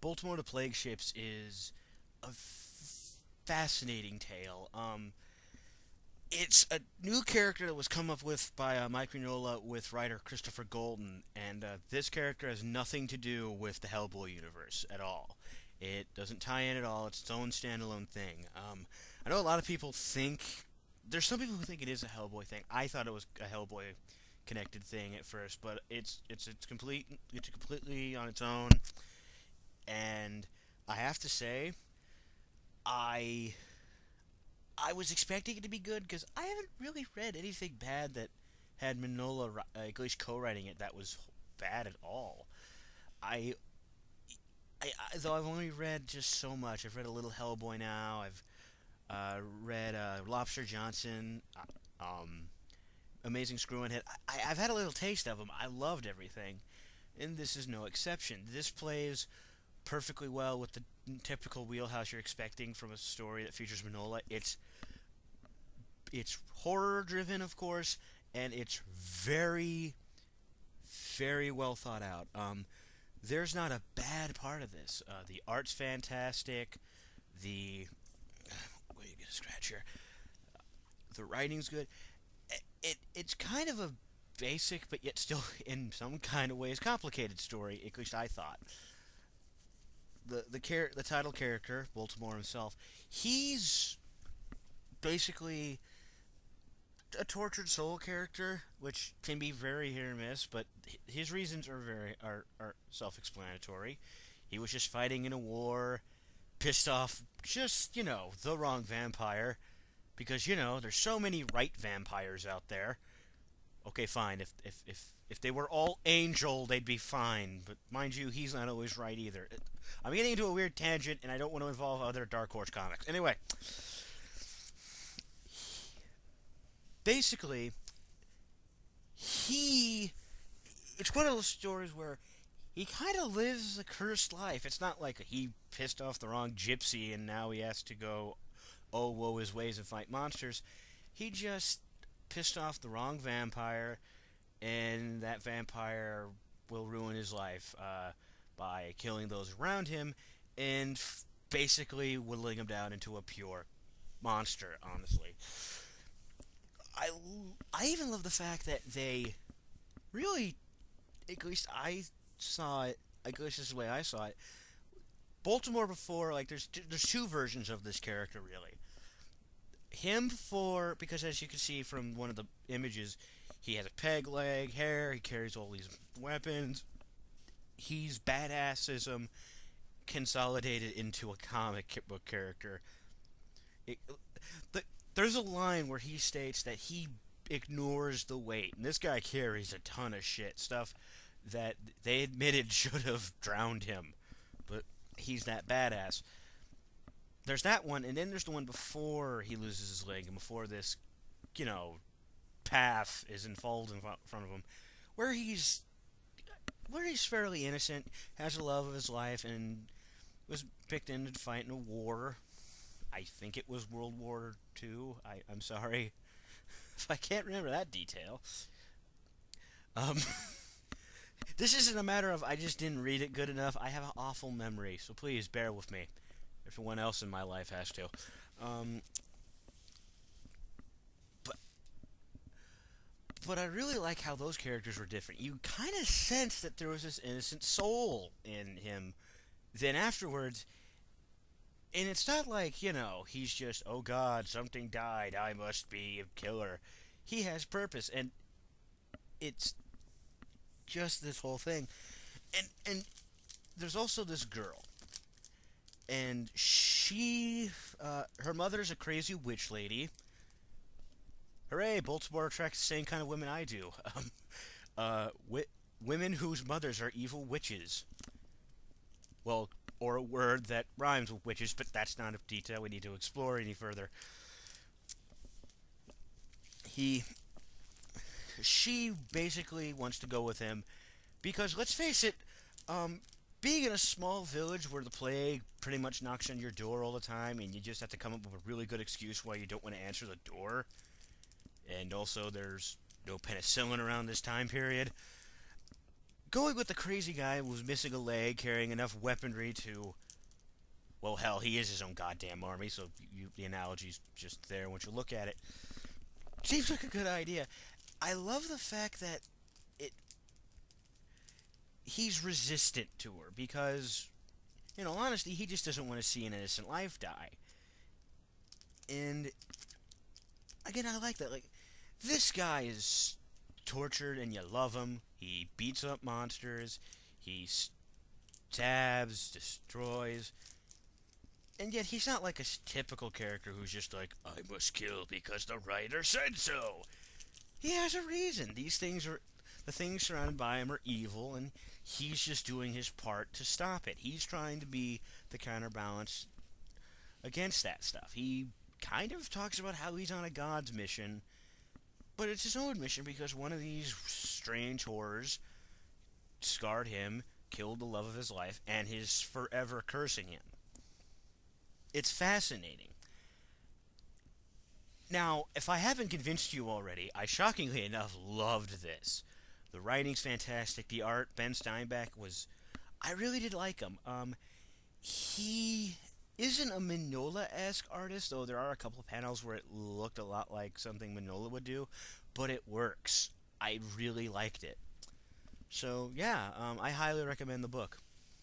Baltimore the Plague Ships is a fascinating tale. It's a new character that was come up with by Mike Mignola with writer Christopher Golden, and this character has nothing to do with the Hellboy universe at all. It doesn't tie in at all. It's its own standalone thing. I know a lot of people think there's some people who think it is a Hellboy thing. I thought it was a Hellboy connected thing at first, but it's completely on its own. And I have to say, I I was expecting it to be good because I haven't really read anything bad that had Manola at least co-writing it that was bad at all. I, though I've only read just so much. I've read a little Hellboy now. I've read Lobster Johnson, Amazing Screw and Head. I've had a little taste of them. I loved everything, and this is no exception. This plays perfectly well with the typical wheelhouse you're expecting from a story that features Manola. It's horror driven, of course, and it's very, very well thought out. There's not a bad part of this. The art's fantastic. The wait, get a scratch here. The writing's good. It's kind of a basic, but yet still in some kind of ways complicated story. At least I thought. The title character, Baltimore himself, he's basically a tortured soul character, which can be very hit or miss, but his reasons are self-explanatory. He was just fighting in a war, pissed off just, the wrong vampire, because, there's so many right vampires out there. Okay, fine, if they were all angel, they'd be fine, but mind you, he's not always right either. I'm getting into a weird tangent, and I don't want to involve other Dark Horse comics. Anyway, basically, it's one of those stories where he kind of lives a cursed life. It's not like he pissed off the wrong gypsy and now he has to go, oh, woe his ways and fight monsters. He just pissed off the wrong vampire, and that vampire will ruin his life by killing those around him and basically whittling him down into a pure monster, honestly. I even love the fact that they really, at least I saw it, at least this is the way I saw it, Baltimore before, like, there's two versions of this character, really. Him because as you can see from one of the images, he has a peg leg, hair, he carries all these weapons. He's badassism consolidated into a comic book character. It, there's a line where he states that he ignores the weight, and this guy carries a ton of shit, stuff that they admitted should have drowned him, but he's that badass. There's that one, and then there's the one before he loses his leg, and before this, path is unfolded in front of him, where he's fairly innocent, has the love of his life, and was picked in to fight in a war. I think it was World War II. I'm sorry if I can't remember that detail. Um, this isn't a matter of I just didn't read it good enough. I have an awful memory, so please bear with me. Everyone else in my life has to. But I really like how those characters were different. You kind of sense that there was this innocent soul in him. Then afterwards, and it's not like, he's just, oh God, something died, I must be a killer. He has purpose, and it's just this whole thing. And there's also this girl. And her mother's a crazy witch lady. Hooray, Baltimore attracts the same kind of women I do. Women whose mothers are evil witches. Well, or a word that rhymes with witches, but that's not a detail we need to explore any further. She basically wants to go with him because, let's face it, being in a small village where the plague pretty much knocks on your door all the time and you just have to come up with a really good excuse why you don't want to answer the door, and also there's no penicillin around this time period, going with the crazy guy who was missing a leg, carrying enough weaponry to, well, hell, he is his own goddamn army, so the analogy's just there once you look at it. Seems like a good idea. I love the fact that it he's resistant to her because, honestly, he just doesn't want to see an innocent life die. And again, I like that. Like, this guy is tortured, and you love him. He beats up monsters. He stabs, destroys, and yet he's not like a typical character who's just like, I must kill because the writer said so. He has a reason. The things surrounded by him are evil, and he's just doing his part to stop it. He's trying to be the counterbalance against that stuff. He kind of talks about how he's on a God's mission, but it's his own mission because one of these strange horrors scarred him, killed the love of his life, and is forever cursing him. It's fascinating. Now, if I haven't convinced you already, I shockingly enough loved this. The writing's fantastic. The art, Ben Steinbeck was. I really did like him. He isn't a Mignola-esque artist, though there are a couple of panels where it looked a lot like something Mignola would do, but it works. I really liked it. So, yeah, I highly recommend the book.